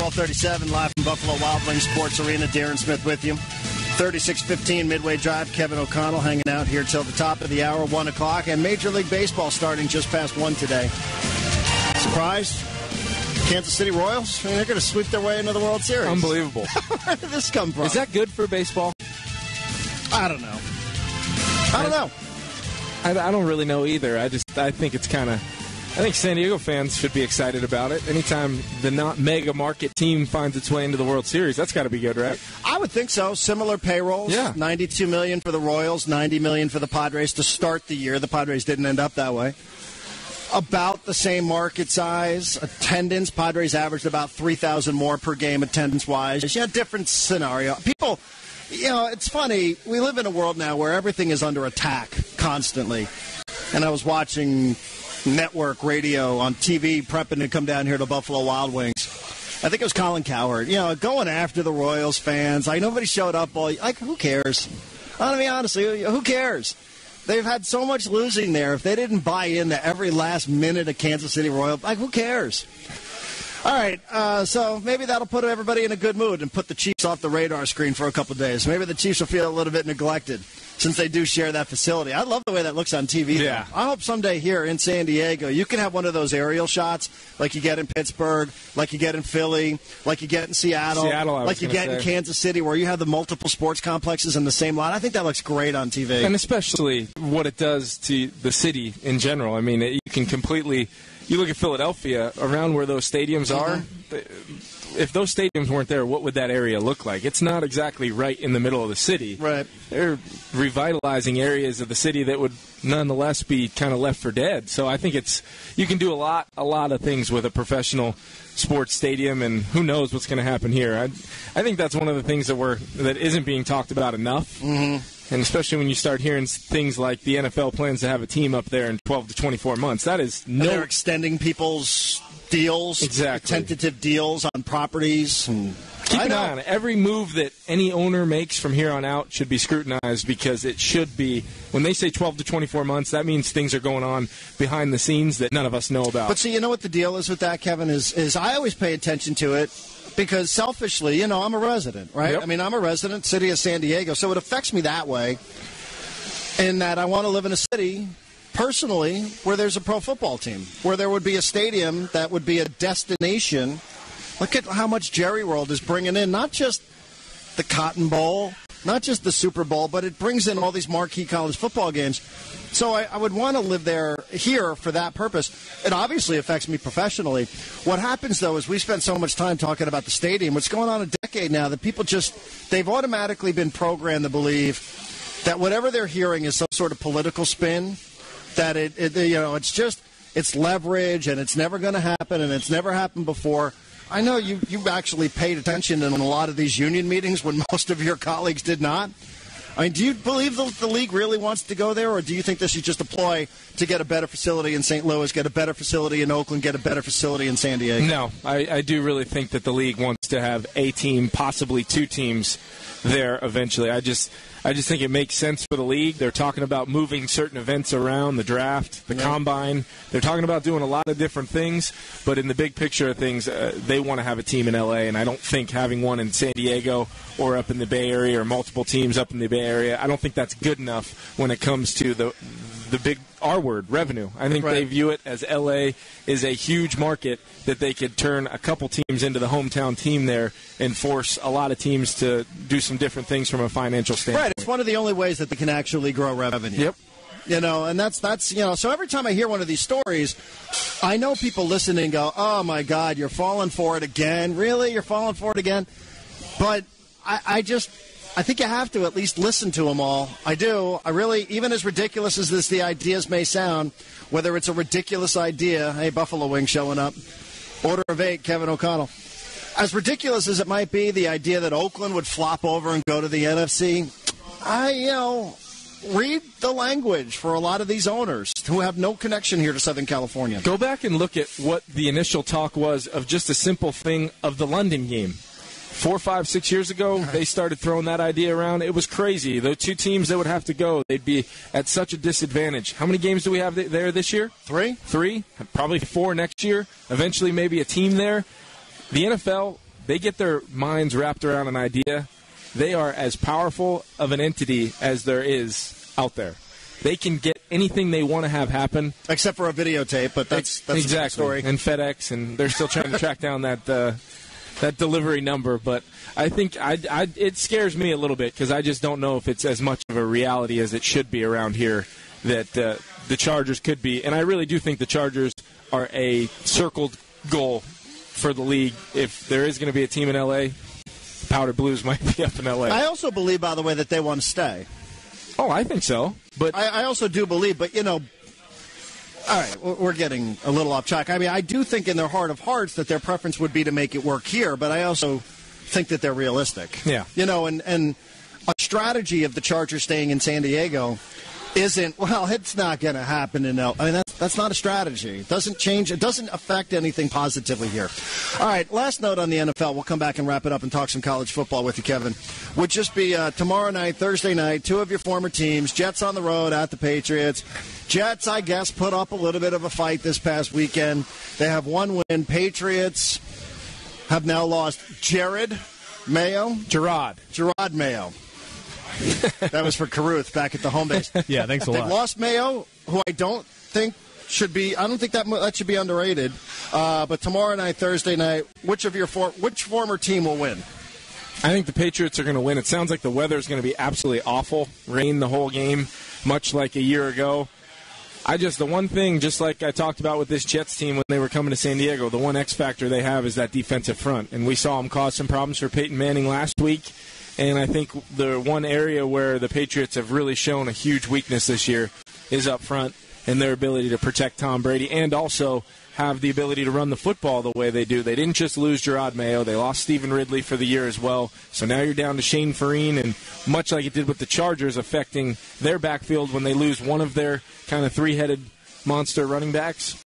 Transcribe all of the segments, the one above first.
12:37 live from Buffalo Wild Wings Sports Arena. Darren Smith with you. 36:15 Midway Drive. Kevin O'Connell hanging out here till the top of the hour, 1 o'clock. And Major League Baseball starting just past 1 today. Surprised? Kansas City Royals? I mean, they're going to sweep their way into the World Series. Unbelievable. Where did this come from? Is that good for baseball? I don't know. I don't really know either. I think it's kind of... I think San Diego fans should be excited about it. Anytime the not mega market team finds its way into the World Series, that's got to be good, right? I would think so. Similar payrolls. Yeah. $92 million for the Royals, $90 million for the Padres to start the year. The Padres didn't end up that way. About the same market size. Attendance, Padres averaged about 3,000 more per game attendance-wise. Yeah, different scenario. People, it's funny. We live in a world now where everything is under attack constantly. And I was watching network radio on TV prepping to come down here to Buffalo Wild Wings. I think it was Colin Cowherd, going after the Royals fans. Like, nobody showed up. Who cares? I mean, honestly, who cares? They've had so much losing there. If they didn't buy into every last minute of Kansas City Royal, who cares? All right, so maybe that'll put everybody in a good mood and put the Chiefs off the radar screen for a couple of days. Maybe the Chiefs will feel a little bit neglected since they do share that facility. I love the way that looks on TV. Yeah. I hope someday here in San Diego you can have one of those aerial shots like you get in Pittsburgh, like you get in Philly, like you get in Seattle like you get in Kansas City, where you have the multiple sports complexes in the same lot. I think that looks great on TV. And especially what it does to the city in general. I mean, you can completely... You look at Philadelphia, around where those stadiums are, if those stadiums weren't there, what would that area look like? It's not exactly right in the middle of the city. Right. They're revitalizing areas of the city that would nonetheless be kind of left for dead. So I think you can do a lot of things with a professional sports stadium, and who knows what's going to happen here. I think that's one of the things that isn't being talked about enough. Mm-hmm. And especially when you start hearing things like the NFL plans to have a team up there in 12 to 24 months. That is They're extending people's deals. Exactly. Tentative deals on properties. And keep an eye on it. Every move that any owner makes from here on out should be scrutinized, because it should be, when they say 12 to 24 months, that means things are going on behind the scenes that none of us know about. But see, you know what the deal is with that, Kevin, is I always pay attention to it. Because selfishly, I'm a resident, right? Yep. I mean, I'm a resident, city of San Diego, so it affects me that way. In that I want to live in a city, personally, where there's a pro football team, where there would be a stadium that would be a destination. Look at how much Jerry World is bringing in, not just the Cotton Bowl, not just the Super Bowl, but it brings in all these marquee college football games. So I would want to live here for that purpose. It obviously affects me professionally. What happens, though, is we spend so much time talking about the stadium. What's going on a decade now that people they've automatically been programmed to believe that whatever they're hearing is some sort of political spin, that it's leverage and it's never going to happen and it's never happened before. I know you actually paid attention in a lot of these union meetings when most of your colleagues did not. I mean, do you believe the league really wants to go there, or do you think this is just a ploy to get a better facility in St. Louis, get a better facility in Oakland, get a better facility in San Diego? No, I do really think that the league wants to have a team, possibly two teams there eventually. I just think it makes sense for the league. They're talking about moving certain events around, the draft, the combine. They're talking about doing a lot of different things, but in the big picture of things, they want to have a team in L.A., and I don't think having one in San Diego or up in the Bay Area or multiple teams up in the Bay Area, I don't think that's good enough when it comes to the big R word, revenue. I think they view it as L.A. is a huge market that they could turn a couple teams into the hometown team there and force a lot of teams to do some different things from a financial standpoint. Right. It's one of the only ways that they can actually grow revenue. Yep. And that's so every time I hear one of these stories, I know people listening go, oh, my God, you're falling for it again. Really? You're falling for it again? But I think you have to at least listen to them all. I do. I really, even as ridiculous as the ideas may sound, whether it's a ridiculous idea, hey, Buffalo Wings showing up, order of 8, Kevin O'Connell. As ridiculous as it might be, the idea that Oakland would flop over and go to the NFC, read the language for a lot of these owners who have no connection here to Southern California. Go back and look at what the initial talk was of just a simple thing of the London game. 4, 5, 6 years ago, they started throwing that idea around. It was crazy. The two teams that would have to go, they'd be at such a disadvantage. How many games do we have there this year? 3. Probably 4 next year. Eventually maybe a team there. The NFL they get their minds wrapped around an idea, they are as powerful of an entity as there is out there. They can get anything they want to have happen. Except for a videotape, but that's exactly. A different story. And FedEx, and they're still trying to track down that delivery number. But I think it scares me a little bit because I just don't know if it's as much of a reality as it should be around here that the Chargers could be. And I really do think the Chargers are a circled goal for the league. If there is going to be a team in L.A., Powder Blues might be up in L.A. I also believe, by the way, that they want to stay. Oh, I think so. But I also do believe, but, all right, we're getting a little off track. I mean, I do think in their heart of hearts that their preference would be to make it work here, but I also think that they're realistic. Yeah. And a strategy of the Chargers staying in San Diego isn't, well, it's not going to happen in I mean, that's not a strategy. It doesn't change. It doesn't affect anything positively here. All right, last note on the NFL. We'll come back and wrap it up and talk some college football with you, Kevin. Would just be tomorrow night, Thursday night, two of your former teams, Jets on the road at the Patriots. Jets, I guess, put up a little bit of a fight this past weekend. They have one win. Patriots have now lost Gerard Mayo. That was for Caruth back at the home base. Yeah, thanks a lot. They've lost Mayo, who I don't think should be. I don't think that should be underrated. But tomorrow night, Thursday night, which former team will win? I think the Patriots are going to win. It sounds like the weather is going to be absolutely awful. Rain the whole game, much like a year ago. The one thing, just like I talked about with this Jets team when they were coming to San Diego, the one X factor they have is that defensive front. And we saw them cause some problems for Peyton Manning last week. And I think the one area where the Patriots have really shown a huge weakness this year is up front and their ability to protect Tom Brady and also have the ability to run the football the way they do. They didn't just lose Gerard Mayo. They lost Stephen Ridley for the year as well. So now you're down to Shane Vereen, and much like it did with the Chargers, affecting their backfield when they lose one of their kind of three-headed monster running backs.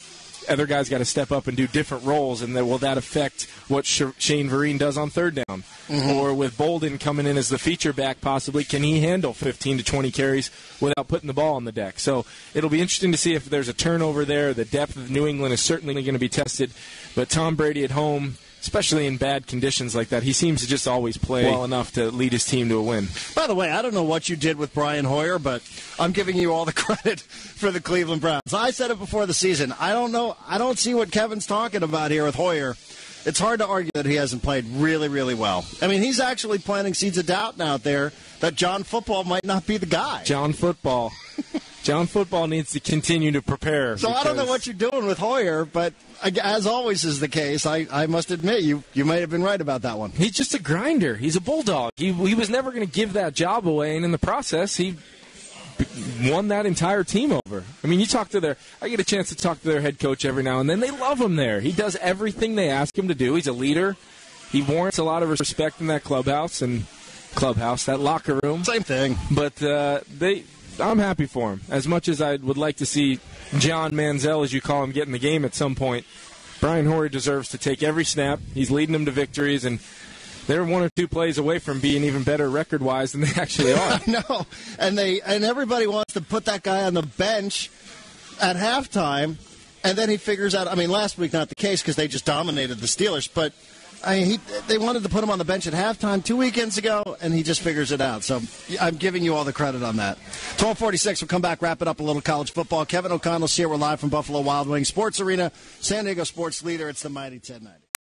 Other guys got to step up and do different roles, and then will that affect what Shane Vereen does on third down? Mm-hmm. Or with Bolden coming in as the feature back possibly, can he handle 15 to 20 carries without putting the ball on the deck? So it'll be interesting to see if there's a turnover there. The depth of New England is certainly going to be tested. But Tom Brady at home, especially in bad conditions like that, he seems to just always play well enough to lead his team to a win. By the way, I don't know what you did with Brian Hoyer, but I'm giving you all the credit for the Cleveland Browns. I said it before the season. I don't know. I don't see what Kevin's talking about here with Hoyer. It's hard to argue that he hasn't played really, really well. I mean, he's actually planting seeds of doubt out there that John Football might not be the guy. John Football needs to continue to prepare. So I don't know what you're doing with Hoyer, but as always is the case, I must admit you might have been right about that one. He's just a grinder. He's a bulldog. He was never going to give that job away, and in the process, he won that entire team over. I mean, I get a chance to talk to their head coach every now and then. They love him there. He does everything they ask him to do. He's a leader. He warrants a lot of respect in that that locker room. Same thing. But I'm happy for him. As much as I would like to see John Manziel, as you call him, get in the game at some point, Brian Hoyer deserves to take every snap. He's leading them to victories, and they're one or two plays away from being even better record-wise than they actually are. I know. And everybody wants to put that guy on the bench at halftime, and then he figures out, I mean, last week not the case because they just dominated the Steelers, but they wanted to put him on the bench at halftime 2 weekends ago, and he just figures it out. So I'm giving you all the credit on that. 12:46, we'll come back, wrap it up a little college football. Kevin O'Connell's here. We're live from Buffalo Wild Wings Sports Arena, San Diego sports leader. It's the Mighty 1090.